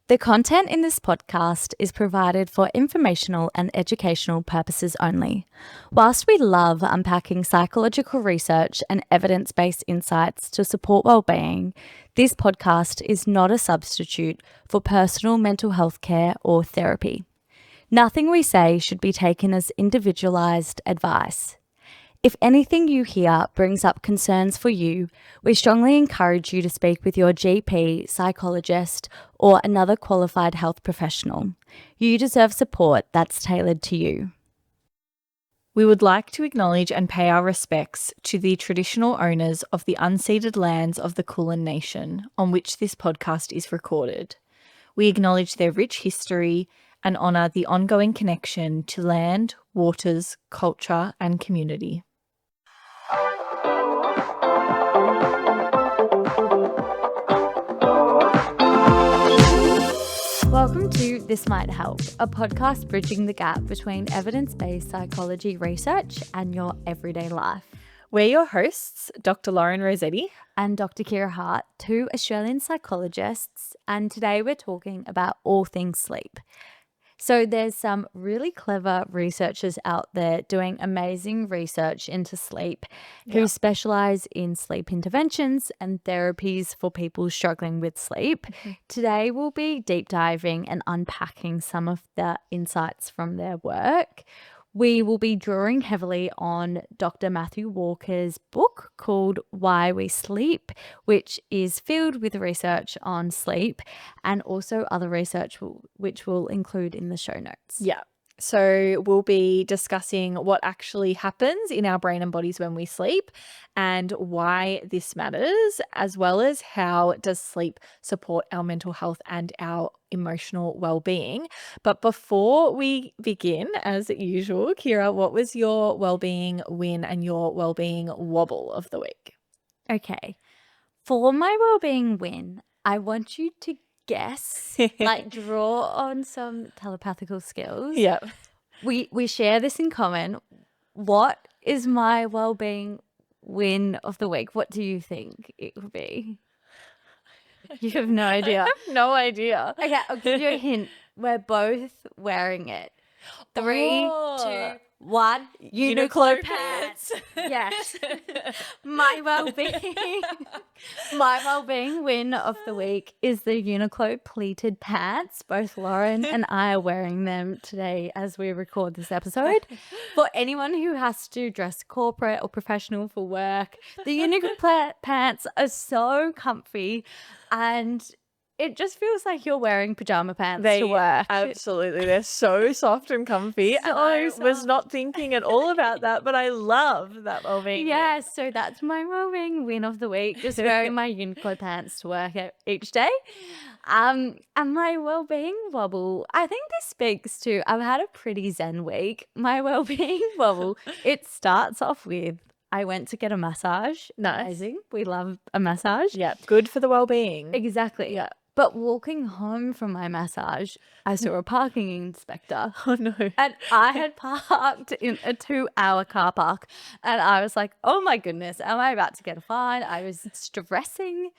The content in this podcast is provided for informational and educational purposes only. Whilst we love unpacking psychological research and evidence-based insights to support wellbeing, this podcast is not a substitute for personal mental health care or therapy. Nothing we say should be taken as individualized advice. If anything you hear brings up concerns for you, we strongly encourage you to speak with your GP, psychologist, or another qualified health professional. You deserve support that's tailored to you. We would like to acknowledge and pay our respects to the traditional owners of the unceded lands of the Kulin Nation on which this podcast is recorded. We acknowledge their rich history and honour the ongoing connection to land, waters, culture, and community. Welcome to This Might Help, a podcast bridging the gap between evidence-based psychology research and your everyday life. We're your hosts, Dr. Lauren Rossetti and Dr. Kira Hart, two Australian psychologists, and today we're talking about all things sleep. So there's some really clever researchers out there doing amazing research into sleep who specialize in sleep interventions and therapies for people struggling with sleep. Today we'll be deep diving and unpacking some of the insights from their work. We will be drawing heavily on Dr. Matthew Walker's book called Why We Sleep, which is filled with research on sleep and also other research which we'll include in the show notes. Yeah. So we'll be discussing what actually happens in our brain and bodies when we sleep and why this matters, as well as how does sleep support our mental health and our emotional well-being. But before we begin, as usual, Kira, what was your well-being win and your well-being wobble of the week? Okay. For my well-being win, I want you to guess, like draw on some telepathical skills. Yeah. We share this in common. What is my well-being win of the week? What do you think it would be? You have no idea. I have no idea. Okay, I'll give you a hint. We're both wearing it. 3, 2, 1. Uniqlo pants. Yes. My well-being win of the week is the Uniqlo pleated pants. Both Lauren and I are wearing them today as we record this episode. For anyone who has to dress corporate or professional for work, the Uniqlo pants are so comfy and it just feels like you're wearing pajama pants to work. Absolutely. They're so soft and comfy. So and I soft. was not thinking at all about that, but I love that well-being. Yeah, so that's my well-being win of the week, just wearing my Uniqlo pants to work each day. And my well-being wobble, I think this speaks to, I've had a pretty zen week. My well-being wobble, it starts off with, I went to get a massage. Nice. Amazing. We love a massage. Yeah, good for the well-being. Exactly. Yeah. But walking home from my massage, I saw a parking inspector. Oh, no. And I had parked in a 2-hour car park. And I was like, oh, my goodness, am I about to get a fine? I was stressing,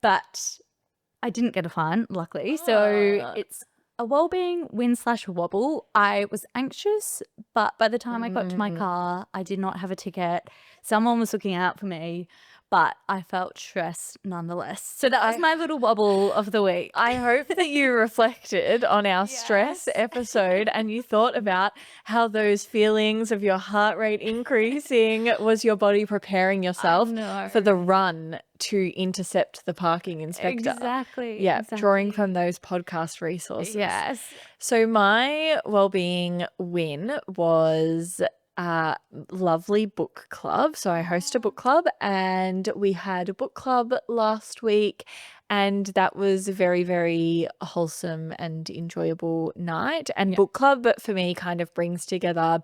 but I didn't get a fine, luckily. So it's a well-being win/wobble. I was anxious, but by the time I got to my car, I did not have a ticket. Someone was looking out for me. But I felt stressed nonetheless. So that was my little wobble of the week. I hope that you reflected on our stress episode and you thought about how those feelings of your heart rate increasing was your body preparing yourself for the run to intercept the parking inspector. Exactly. Yeah, exactly. drawing from those podcast resources. Yes. So my well-being win was lovely book club. So I host a book club and we had a book club last week and that was a very, very wholesome and enjoyable night. And book club for me kind of brings together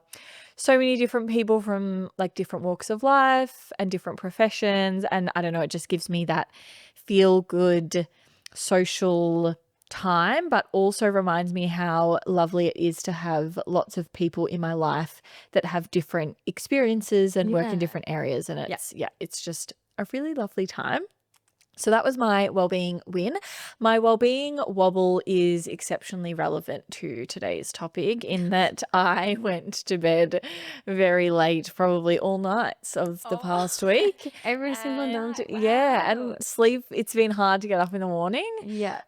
so many different people from like different walks of life and different professions. And I don't know, it just gives me that feel good social time, but also reminds me how lovely it is to have lots of people in my life that have different experiences and work in different areas. And it's just a really lovely time. So that was my wellbeing win. My wellbeing wobble is exceptionally relevant to today's topic in that I went to bed very late, probably all nights of the Oh, past week. every single And night. yeah, Wow. and sleep, it's been hard to get up in the morning. Yeah.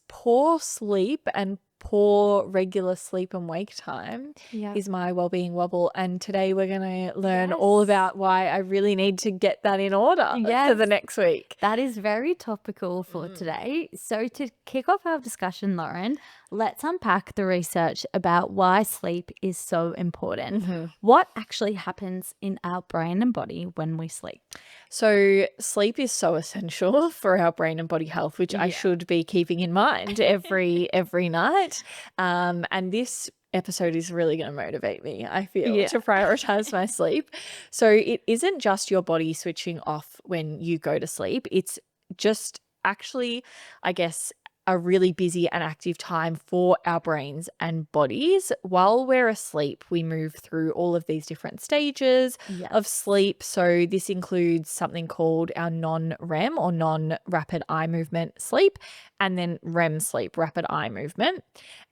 Poor sleep and poor regular sleep and wake time Yeah. is my wellbeing wobble. And today we're going to learn all Yes. about why I really need to get that in order for the Yes. next week. That is very topical for Mm. today. So, to kick off our discussion, Lauren, let's unpack the research about why sleep is so important. Mhm. What actually happens in our brain and body when we sleep? So sleep is so essential for our brain and body health, which I Yeah. should be keeping in mind every night. And this episode is really going to motivate me, I feel, Yeah. to prioritize my sleep. So it isn't just your body switching off when you go to sleep. It's just actually, I guess, a really busy and active time for our brains and bodies. While we're asleep, we move through all of these different stages of Yes. sleep. So this includes something called our non-REM or non-rapid eye movement sleep, and then REM sleep, rapid eye movement.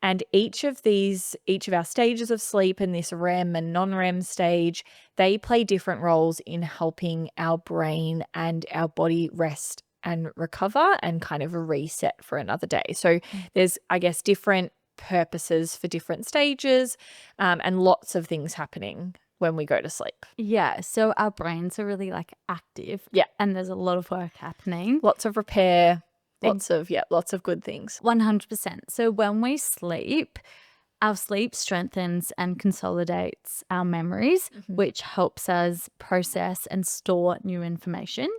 And each of our stages of sleep and this REM and non-REM stage, they play different roles in helping our brain and our body rest and recover and kind of a reset for another day. So Mm. there's, I guess, different purposes for different stages, and lots of things happening when we go to sleep. Yeah. So, our brains are really like active Yeah, and there's a lot of work happening. lots of repair, Ex- lots of good things. 100%. So, when we sleep, our sleep strengthens and consolidates our memories, Mhm. which helps us process and store new information.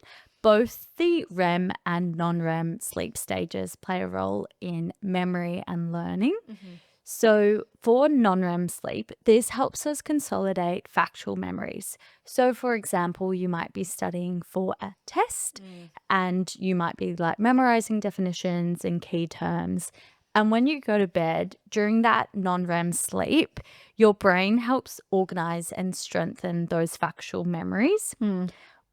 Both the REM and non REM sleep stages play a role in memory and learning. Mhm. So, for non REM sleep, this helps us consolidate factual memories. So, for example, you might be studying for a test Mm. and you might be like memorizing definitions and key terms. And when you go to bed during that non REM sleep, your brain helps organize and strengthen those factual memories. Mm.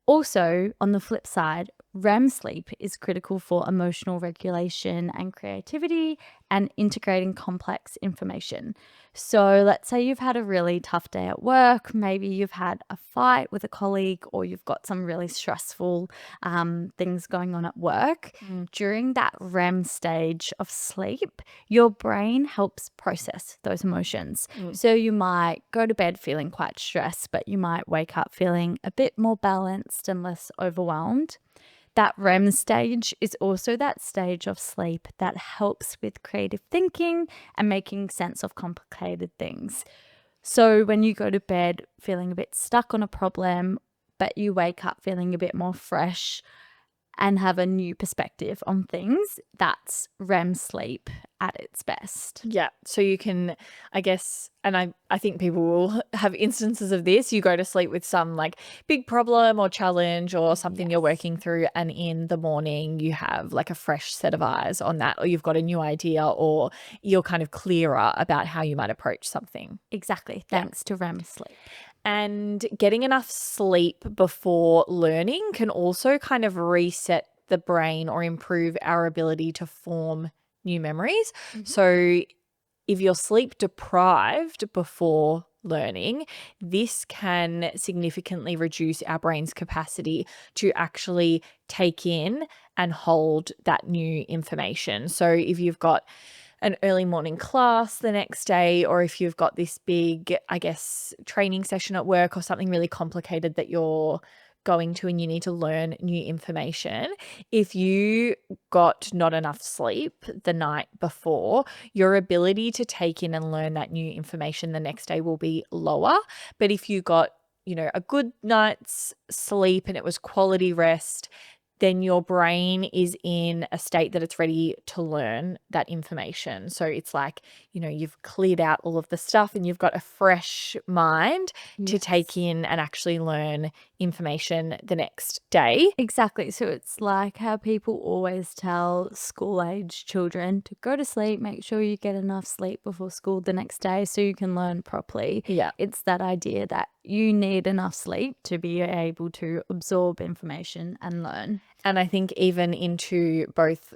Also, on the flip side, REM sleep is critical for emotional regulation and creativity and integrating complex information. So, let's say you've had a really tough day at work, maybe you've had a fight with a colleague, or you've got some really stressful things going on at work. Mm. During that REM stage of sleep, your brain helps process those emotions. Mm. So you might go to bed feeling quite stressed, but you might wake up feeling a bit more balanced and less overwhelmed. That REM stage is also that stage of sleep that helps with creative thinking and making sense of complicated things. So when you go to bed feeling a bit stuck on a problem, but you wake up feeling a bit more fresh and have a new perspective on things, that's REM sleep at its best. Yeah. So you can, I guess, and I think people will have instances of this. You go to sleep with some like big problem or challenge or something you're Yes. working through, and in the morning you have like a fresh set of eyes on that, or you've got a new idea, or you're kind of clearer about how you might approach something. Exactly, Yeah. thanks to REM sleep. And getting enough sleep before learning can also kind of reset the brain or improve our ability to form new memories. Mhm. So if you're sleep deprived before learning, this can significantly reduce our brain's capacity to actually take in and hold that new information. So if you've got an early morning class the next day, or if you've got this big, I guess, training session at work or something really complicated that you're going to and you need to learn new information, if you got not enough sleep the night before, your ability to take in and learn that new information the next day will be lower. But if you got, a good night's sleep and it was quality rest, then your brain is in a state that it's ready to learn that information. So it's like, you've cleared out all of the stuff and you've got a fresh mind to take Yes. in and actually learn information the next day. Exactly. So it's like how people always tell school age children to go to sleep, make sure you get enough sleep before school the next day so you can learn properly. Yeah. It's that idea that you need enough sleep to be able to absorb information and learn. And I think even into both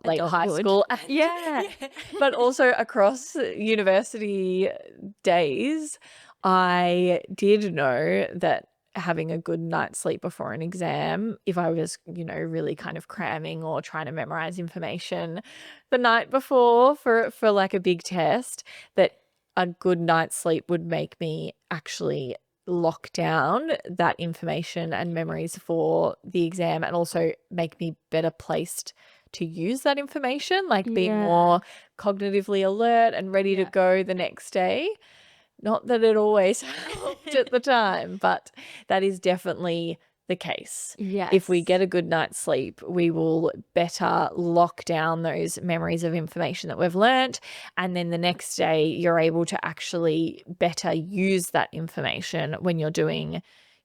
like high Adulthood. school and Yeah. yeah, but also across university days, I did know that having a good night's sleep before an exam, if I was, really kind of cramming or trying to memorize information the night before for like a big test, that a good night's sleep would make me actually lock down that information and memories for the exam, and also make me better placed to use that information, like be Yeah. more cognitively alert and ready to Yeah. go the next day. Not that it always helped at the time, but that is definitely the case. If we Yes. get a good night's sleep, we will better lock down those memories of information that we've learnt. And then the next day, you're able to actually better use that information when you're doing,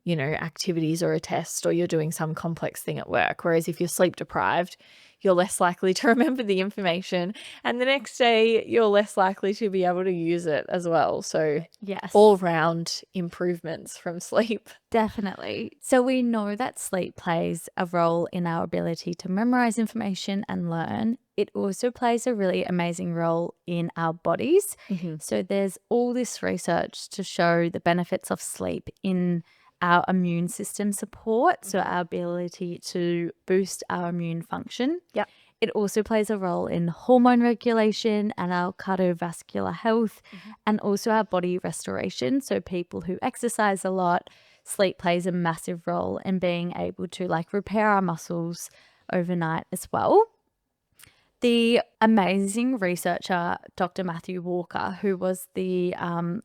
activities or a test, or you're doing some complex thing at work. Whereas if you're sleep deprived, you're less likely to remember the information. And the next day, you're less likely to be able to use it as well. So, Yes. all round improvements from sleep. Definitely. So we know that sleep plays a role in our ability to memorize information and learn. It also plays a really amazing role in our bodies. Mhm. So there's all this research to show the benefits of sleep in our immune system support, so our ability to boost our immune function. Yep. It also plays a role in hormone regulation and our cardiovascular health, and also our body restoration. So people who exercise a lot, sleep plays a massive role in being able to like repair our muscles overnight as well. The amazing researcher, Dr. Matthew Walker, who was the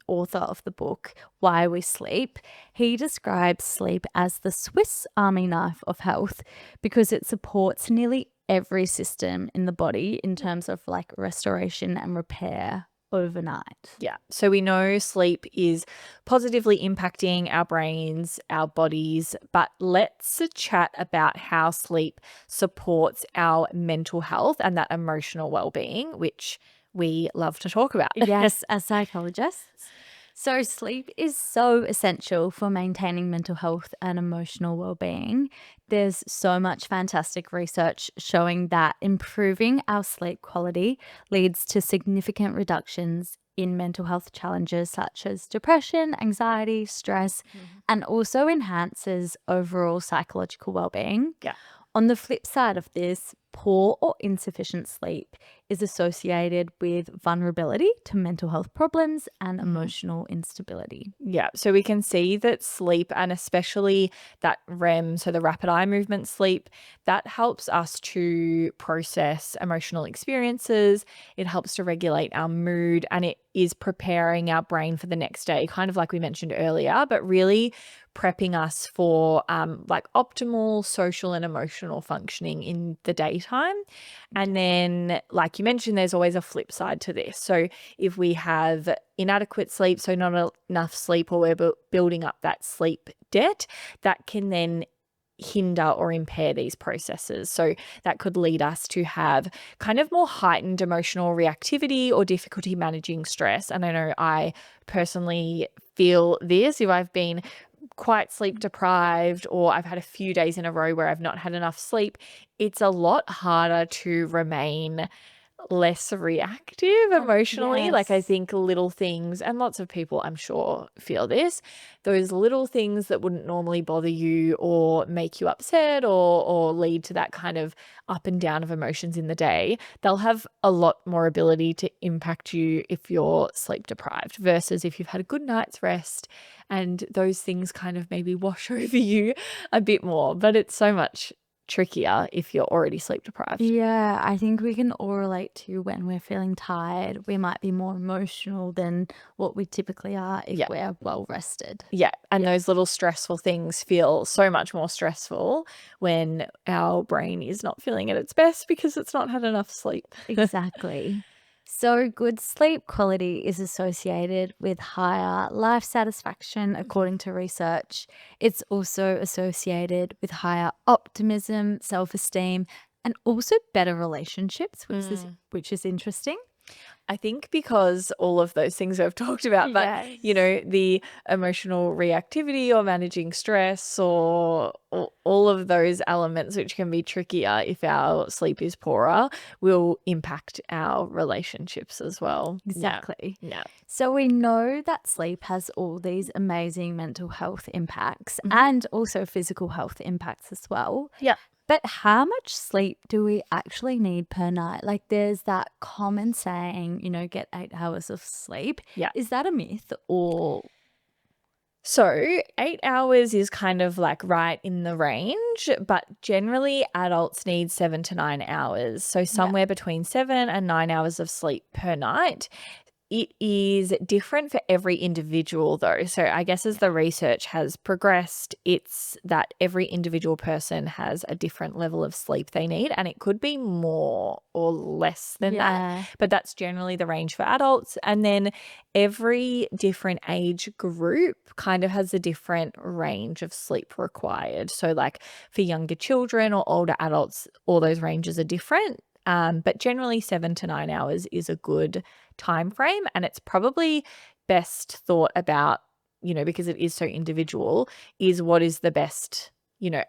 author of the book Why We Sleep, he describes sleep as the Swiss Army knife of health because it supports nearly every system in the body in terms of like restoration and repair overnight. Yeah. So we know sleep is positively impacting our brains, our bodies, but let's chat about how sleep supports our mental health and that emotional well-being, which we love to talk about. Yes, as psychologists. So, sleep is so essential for maintaining mental health and emotional well-being. There's so much fantastic research showing that improving our sleep quality leads to significant reductions in mental health challenges such as depression, anxiety, stress, and also enhances overall psychological well-being. Yeah. On the flip side of this, poor or insufficient sleep is associated with vulnerability to mental health problems and emotional instability. Yeah, so we can see that sleep, and especially that REM, so the rapid eye movement sleep, that helps us to process emotional experiences. It helps to regulate our mood, and it is preparing our brain for the next day, kind of like we mentioned earlier, but really prepping us for like optimal social and emotional functioning in the daytime. And then, like you mentioned, there's always a flip side to this. So if we have inadequate sleep, so not enough sleep, or we're building up that sleep debt, that can then hinder or impair these processes. So that could lead us to have kind of more heightened emotional reactivity or difficulty managing stress. And I know I personally feel this if I've been quite sleep deprived, or I've had a few days in a row where I've not had enough sleep, it's a lot harder to remain less reactive emotionally. Like, I Yes. think little things, and lots of people I'm sure feel this, those little things that wouldn't normally bother you or make you upset, or lead to that kind of up and down of emotions in the day, they'll have a lot more ability to impact you if you're sleep deprived, versus if you've had a good night's rest and those things kind of maybe wash over you a bit more. But it's so much trickier if you're already sleep deprived. Yeah, I think we can all relate to when we're feeling tired. We might be more emotional than what we typically are if Yeah. we're well rested. Yeah, and Yeah. those little stressful things feel so much more stressful when our brain is not feeling at its best because it's not had enough sleep. Exactly. So, good sleep quality is associated with higher life satisfaction, according to research. It's also associated with higher optimism, self esteem, and also better relationships, which is interesting. I think because all of those things we've talked about, but Yes. the emotional reactivity or managing stress or all of those elements which can be trickier if our sleep is poorer will impact our relationships as well. Yeah. Exactly. Yeah. So we know that sleep has all these amazing mental health impacts Mhm. and also physical health impacts as well. Yeah. But how much sleep do we actually need per night? Like there's that common saying, get 8 hours of sleep. Yeah. Is that a myth or So 8 hours is kind of like right in the range, but generally adults need 7 to 9 hours. So yeah, somewhere between 7 and 9 hours of sleep per night. It is different for every individual, though. So, I guess as yeah. the research has progressed, it's that every individual person has a different level of sleep they need, and it could be more or less than that. Yeah. But that's generally the range for adults. And then every different age group kind of has a different range of sleep required. So, like for younger children or older adults, all those ranges are different. But generally, 7 to 9 hours is a good time frame, and it's probably best thought about, because it is so individual, is what is the best,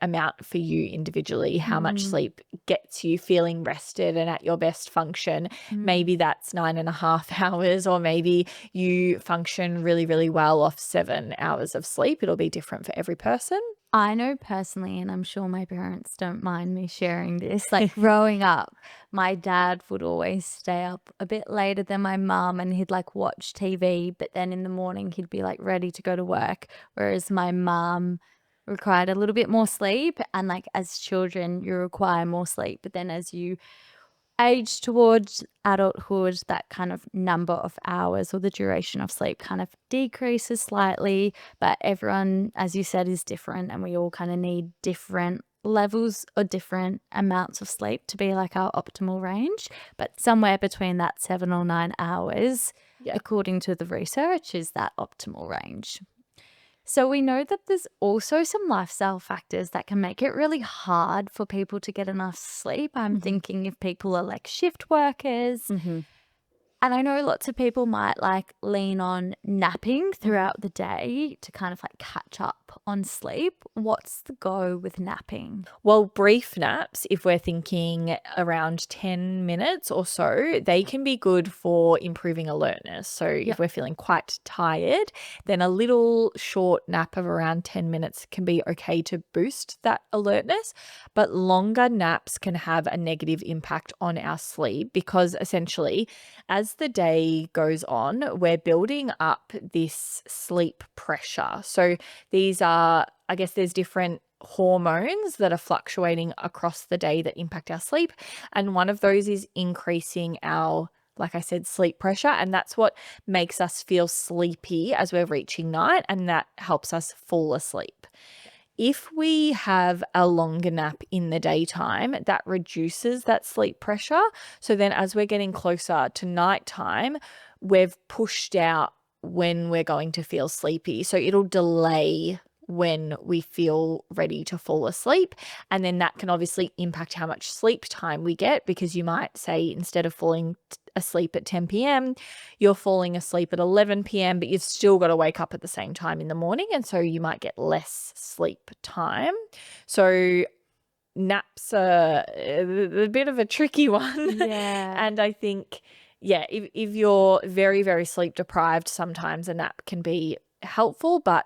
amount for you individually, how much Mm, sleep gets you feeling rested and at your best function. mm. Maybe that's 9.5 hours, or maybe you function really, really well off 7 hours of sleep. It'll be different for every person. I know personally, and I'm sure my parents don't mind me sharing this, like growing up, my dad would always stay up a bit later than my mum and he'd like watch TV, but then in the morning he'd be like ready to go to work. Whereas my mum required a little bit more sleep. And like as children, you require more sleep. But then as you age towards adulthood, that kind of number of hours or the duration of sleep kind of decreases slightly. But everyone, as you said, is different, and we all kind of need different levels or different amounts of sleep to be like our optimal range. But somewhere between that 7 or 9 hours, Yeah. according to the research, is that optimal range. So we know that there's also some lifestyle factors that can make it really hard for people to get enough sleep. I'm Mhm. thinking if people are like shift workers, Mhm. and I know lots of people might like lean on napping Mhm. throughout the day to kind of like catch up on sleep. What's the go with napping? Well, brief naps, if we're thinking around 10 minutes or so, they can be good for improving alertness. So, if Yep. we're feeling quite tired, then a little short nap of around 10 minutes can be okay to boost that alertness. But longer naps can have a negative impact on our sleep because essentially, as the day goes on, we're building up this sleep pressure. So, these are, I guess, there's different hormones that are fluctuating across the day that impact our sleep. And one of those is increasing our, like I said, sleep pressure. And that's what makes us feel sleepy as we're reaching night. And that helps us fall asleep. If we have a longer nap in the daytime, that reduces that sleep pressure. So then as we're getting closer to nighttime, we've pushed out when we're going to feel sleepy. So it'll delay when we feel ready to fall asleep. And then that can obviously impact how much sleep time we get, because you might say instead of falling asleep at 10 p.m., you're falling asleep at 11 p.m., but you've still got to wake up at the same time in the morning. And so you might get less sleep time. So naps are a bit of a tricky one. Yeah. And I think, yeah, if you're very, very sleep deprived, sometimes a nap can be helpful, but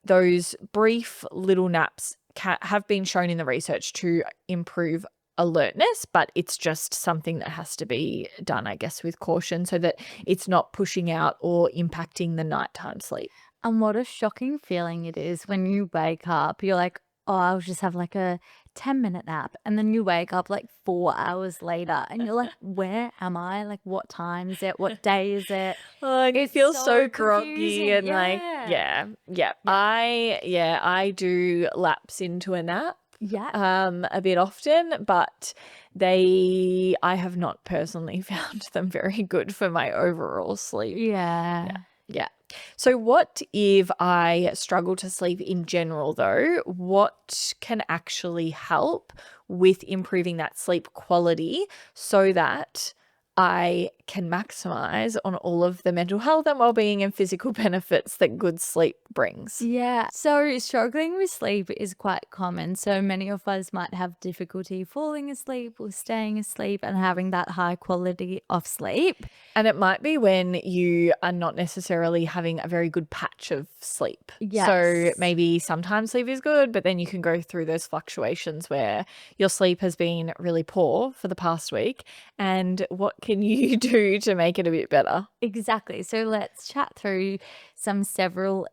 those brief little naps have been shown in the research to improve alertness, but it's just something that has to be done, I guess, with caution so that it's not pushing out or impacting the nighttime sleep. And what a shocking feeling it is when you wake up. You're like, oh, I'll just have like a 10-minute nap. And then you wake up like 4 hours later and you're like, where am I? Like, what time is it? What day is it? Oh, and you It's feel so so groggy confusing. and like, Yeah. yeah, yeah. Yeah. I do lapse into a nap Yeah. a bit often, but I have not personally found them very good for my overall sleep. Yeah. Yeah. Yeah. So what if I struggle to sleep in general though? What can actually help with improving that sleep quality so that I can maximize on all of the mental health and well-being and physical benefits that good sleep brings. Yeah. So struggling with sleep is quite common. So many of us might have difficulty falling asleep or staying asleep and having that high quality of sleep. And it might be when you are not necessarily having a very good patch of sleep. So Yes. maybe sometimes sleep is good, but then you can go through those fluctuations where your sleep has been really poor for the past week. And what can you do to make it a bit better? Exactly. So let's chat through several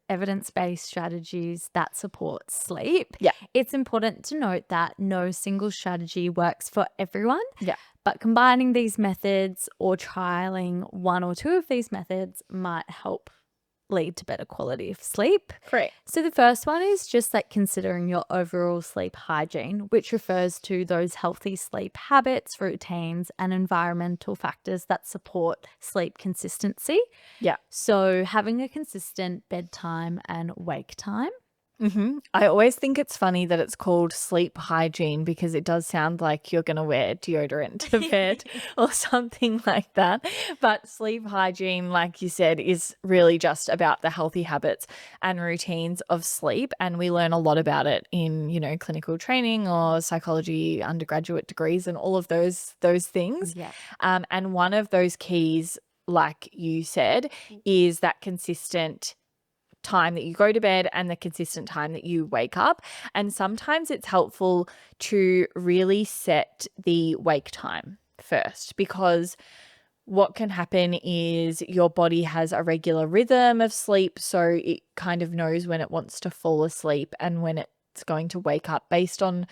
evidence-based strategies that support sleep. Yeah. It's important to note that no single strategy works for everyone, Yeah. but combining these methods or trialing one or two of these methods might help lead to better quality of sleep. Great. So the first one is just like considering your overall sleep hygiene, which refers to those healthy sleep habits, routines, and environmental factors that support sleep consistency. Yeah. So having a consistent bedtime and wake time. I always think it's funny that it's called sleep hygiene because it does sound like you're going to wear deodorant to bed or something like that. But sleep hygiene, like you said, is really just about the healthy habits and routines of sleep. And we learn a lot about it in, clinical training or psychology undergraduate degrees and all of those things. Yeah. And one of those keys, like you said, is that consistent time that you go to bed and the consistent time that you wake up. And sometimes it's helpful to really set the wake time first, because what can happen is your body has a regular rhythm of sleep, so it kind of knows when it wants to fall asleep and when it's going to wake up based on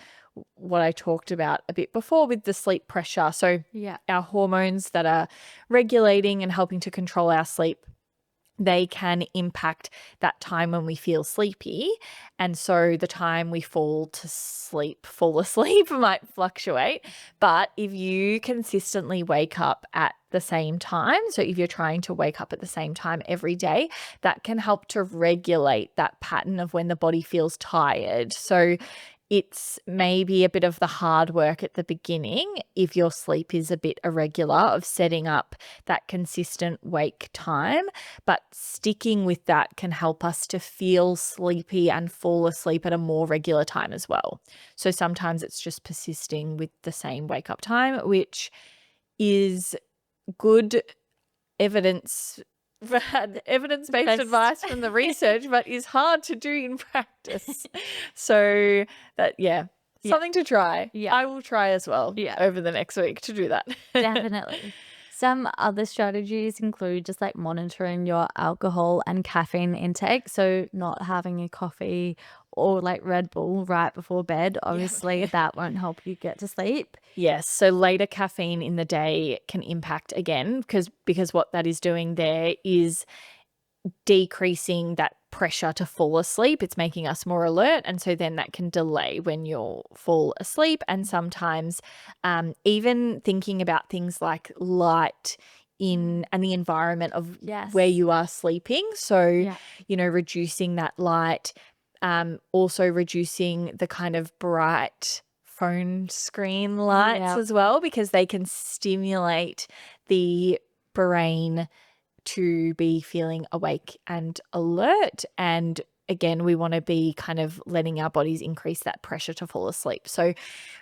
what I talked about a bit before with the sleep pressure. So Yeah. our hormones that are regulating and helping to control our sleep, they can impact that time when we feel sleepy. And so the time we fall asleep might fluctuate. But if you consistently wake up at the same time, so if you're trying to wake up at the same time every day, that can help to regulate that pattern of when the body feels tired. So it's maybe a bit of the hard work at the beginning if your sleep is a bit irregular, of setting up that consistent wake time, but sticking with that can help us to feel sleepy and fall asleep at a more regular time as well. So sometimes it's just persisting with the same wake up time, which is good evidence evidence-based Best. advice from the research, but is hard to do in practice. So that, Yeah. something to try. Yeah. I will try as well Yeah. over the next week to do that. Definitely. Some other strategies include just like monitoring your alcohol and caffeine intake. So, not having a coffee or like Red Bull right before bed. Obviously, that won't help you get to sleep. Yes, so later caffeine in the day can impact again, because what that is doing there is decreasing that pressure to fall asleep. It's making us more alert, and so then that can delay when you'll fall asleep. And sometimes even thinking about things like light in and the environment of Yes. where you are sleeping. So, Yeah. reducing that light, also reducing the kind of bright phone screen lights Yeah. as well, because they can stimulate the brain to be feeling awake and alert. And again, we want to be kind of letting our bodies increase that pressure to fall asleep. So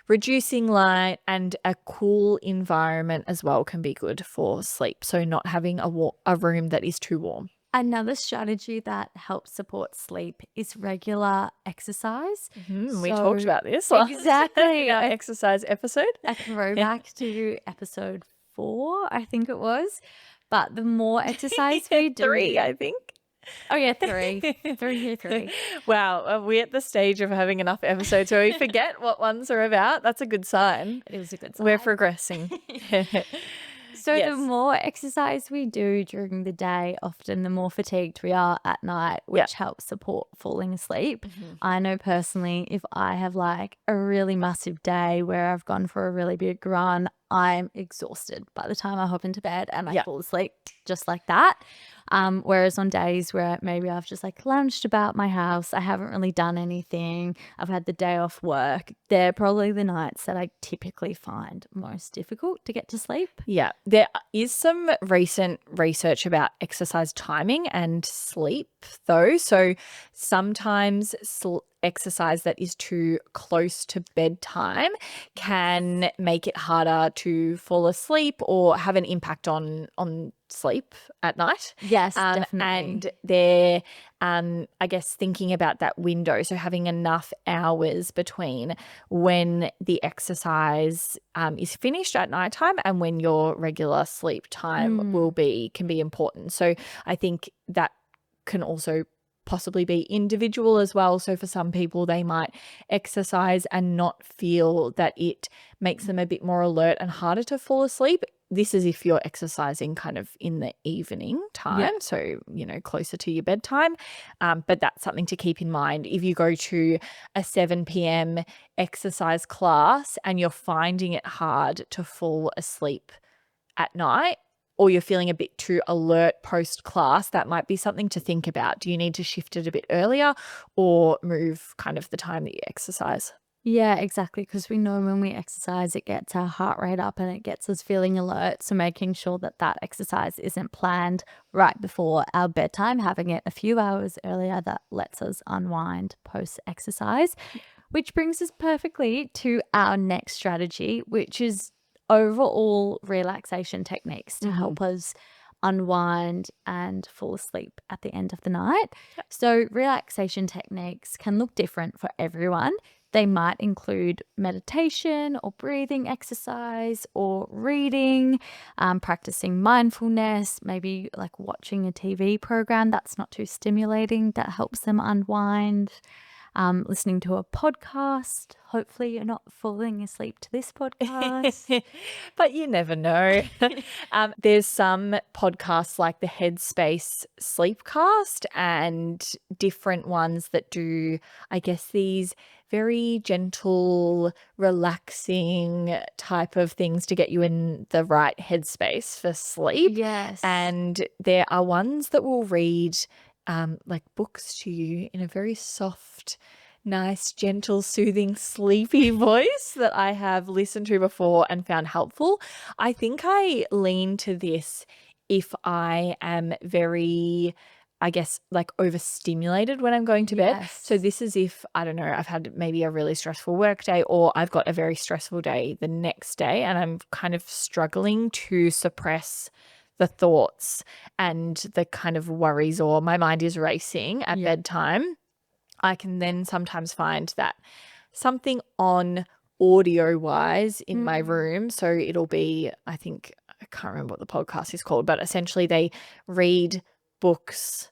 reducing light and a cool environment as well can be good for sleep. So not having a room that is too warm. Another strategy that helps support sleep is regular exercise. We talked So- about this Exactly. in our exercise episode. A throwback to episode 4, I think it was. But the more exercise we do. 3, I think. Oh, yeah, 3. 3. Wow, are we at the stage of having enough episodes where we forget what ones are about? That's a good sign. It was a good sign. We're progressing. So the Yes. more exercise we do during the day, often the more fatigued we are at night, which helps support falling asleep. I know personally, if I have like a really massive day where I've gone for a really big run, I'm exhausted by the time I hop into bed and I Yeah. fall asleep just like that. Whereas on days where maybe I've just like lounged about my house, I haven't really done anything, I've had the day off work, they're probably the nights that I typically find most difficult to get to sleep. Yeah, there is some recent research about exercise timing and sleep, though. So sometimes exercise that is too close to bedtime can make it harder to fall asleep or have an impact on sleep at night. Yes, And definitely. I guess thinking about that window, so having enough hours between when the exercise is finished at nighttime and when your regular sleep time Mm, can be important. So I think that can also possibly be individual as well. So for some people, they might exercise and not feel that it makes them a bit more alert and harder to fall asleep. This is if you're exercising kind of in the evening yeah. time, so, closer to your bedtime. But that's something to keep in mind. If you go to a 7 p.m. exercise class and you're finding it hard to fall asleep at night, or you're feeling a bit too alert post class, that might be something to think about. Do you need to shift it a bit earlier or move kind of the time that you exercise? Yeah, exactly. Because we know when we exercise, it gets our heart rate up and it gets us feeling alert. So making sure that that exercise isn't planned right before our bedtime, having it a few hours earlier, that lets us unwind post exercise. Which brings us perfectly to our next strategy, which is overall relaxation techniques to Mhm. help us unwind and fall asleep at the end of the night. So, relaxation techniques can look different for everyone. They might include meditation or breathing exercise or reading, practicing mindfulness, maybe like watching a TV program that's not too stimulating that helps them unwind, listening to a podcast. Hopefully, you're not falling asleep to this podcast. But you never know. There's some podcasts like the Headspace Sleepcast and different ones that do, I guess, these very gentle, relaxing type of things to get you in the right headspace for sleep. Yes. And there are ones that will read like books to you in a very soft, nice, gentle, soothing, sleepy voice that I have listened to before and found helpful. I think I lean to this if I am very, I guess, like overstimulated when I'm going to bed. So Yes. this is if, I don't know, I've had maybe a really stressful work day or I've got a very stressful day the next day and I'm kind of struggling to suppress the thoughts and the kind of worries or my mind is racing at Yeah. bedtime. I can then sometimes find that something on audio wise in my Mm. room. So it'll be, I think, I can't remember what the podcast is called, but essentially they read books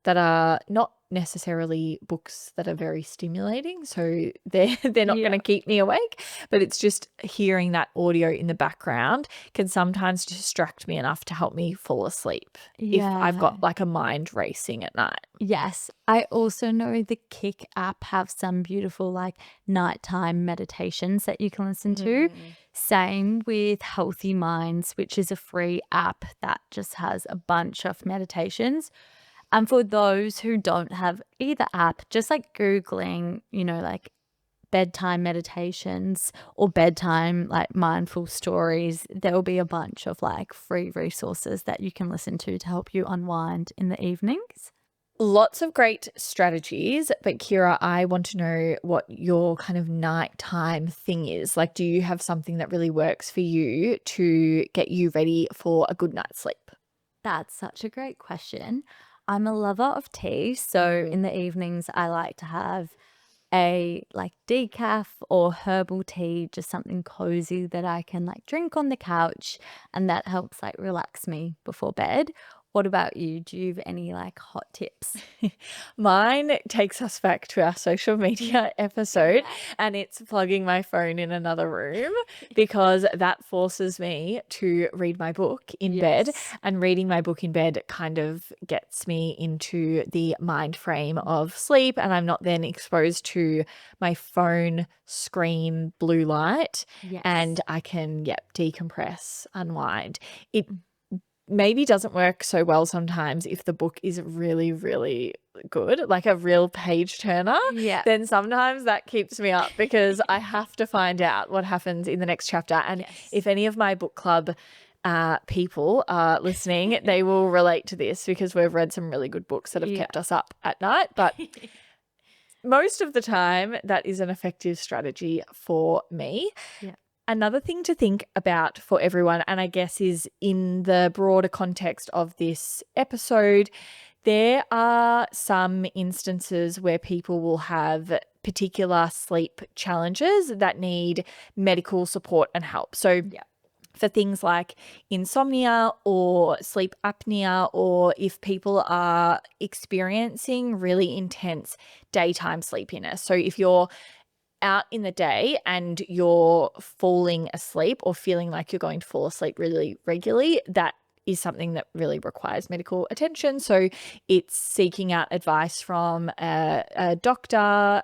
that are not necessarily books that are very stimulating. So they're not Yeah. gonna keep me awake, but it's just hearing that audio in the background can sometimes distract me enough to help me fall asleep if I've Yeah. got like a mind racing at night. Yes. I also know the Kick app have some beautiful like nighttime meditations that you can listen to. Mm. Same with Healthy Minds, which is a free app that just has a bunch of meditations. And for those who don't have either app, just like Googling, like bedtime meditations or bedtime like mindful stories, there will be a bunch of like free resources that you can listen to help you unwind in the evenings. Lots of great strategies, but Kira, I want to know what your kind of nighttime thing is. Like, do you have something that really works for you to get you ready for a good night's sleep? That's such a great question. I'm a lover of tea, so Mm. in the evenings I like to have a like decaf or herbal tea, just something cozy that I can like drink on the couch and that helps like relax me before bed. What about you? Do you have any like hot tips? Mine takes us back to our social media episode, Yeah. and it's plugging my phone in another room because that forces me to read my book in bed, Yes. and reading my book in bed kind of gets me into the mind frame of sleep, and I'm not then exposed to my phone screen blue light, Yes. and I can, decompress, unwind. It maybe doesn't work so well sometimes if the book is really, really good, like a real page turner, Yeah. then sometimes that keeps me up because I have to find out what happens in the next chapter. And Yes. if any of my book club people are listening, they will relate to this because we've read some really good books that have Yeah. kept us up at night. But most of the time, that is an effective strategy for me. Yeah. Another thing to think about for everyone, and I guess is in the broader context of this episode, there are some instances where people will have particular sleep challenges that need medical support and help. So, Yeah. for things like insomnia or sleep apnea, or if people are experiencing really intense daytime sleepiness. So, if you're out in the day and you're falling asleep or feeling like you're going to fall asleep really regularly, that is something that really requires medical attention. So it's seeking out advice from a doctor,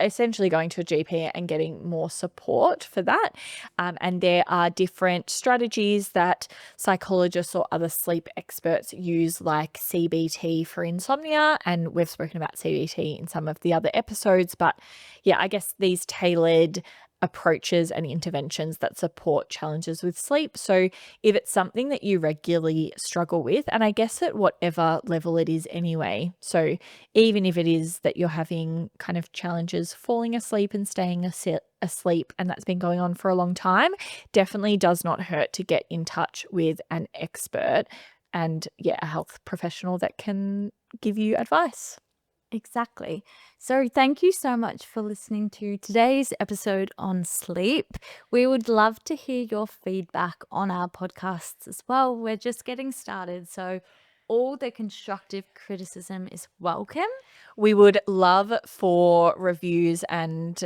essentially going to a GP and getting more support for that. And there are different strategies that psychologists or other sleep experts use, like CBT for insomnia. And we've spoken about CBT in some of the other episodes. But yeah, I guess these tailored approaches and interventions that support challenges with sleep. So if it's something that you regularly struggle with, and I guess at whatever level it is anyway, so even if it is that you're having kind of challenges falling asleep and staying asleep, and that's been going on for a long time, definitely does not hurt to get in touch with an expert and, a health professional that can give you advice. Exactly. So, thank you so much for listening to today's episode on sleep. We would love to hear your feedback on our podcasts as well. We're just getting started, so all the constructive criticism is welcome. We would love for reviews and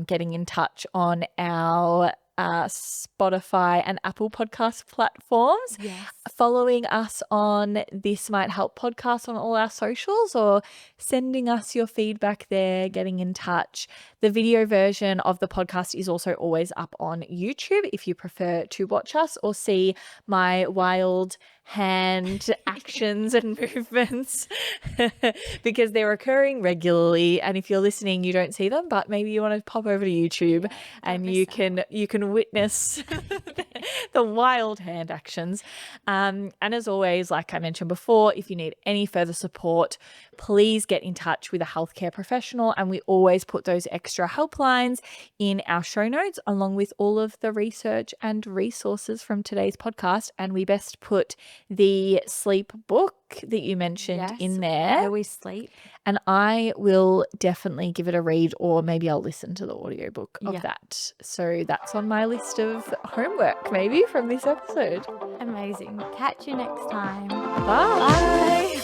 getting in touch on our Spotify and Apple podcast platforms. Yes. Following us on This Might Help podcast on all our socials, or sending us your feedback there, getting in touch. The video version of the podcast is also always up on YouTube if you prefer to watch us or see my wild hand actions and movements because they're occurring regularly, and if you're listening you don't see them, but maybe you want to pop over to YouTube and you can witness the wild hand actions. And as always, like I mentioned before, if you need any further support, please get in touch with a healthcare professional, and we always put those extra helplines in our show notes along with all of the research and resources from today's podcast. And we best put the sleep book that you mentioned Yes. in there, Why We Sleep. and I will definitely give it a read, or maybe I'll listen to the audiobook of Yeah. that. So that's on my list of homework maybe from this episode. Amazing. Catch you next time. Bye. Bye.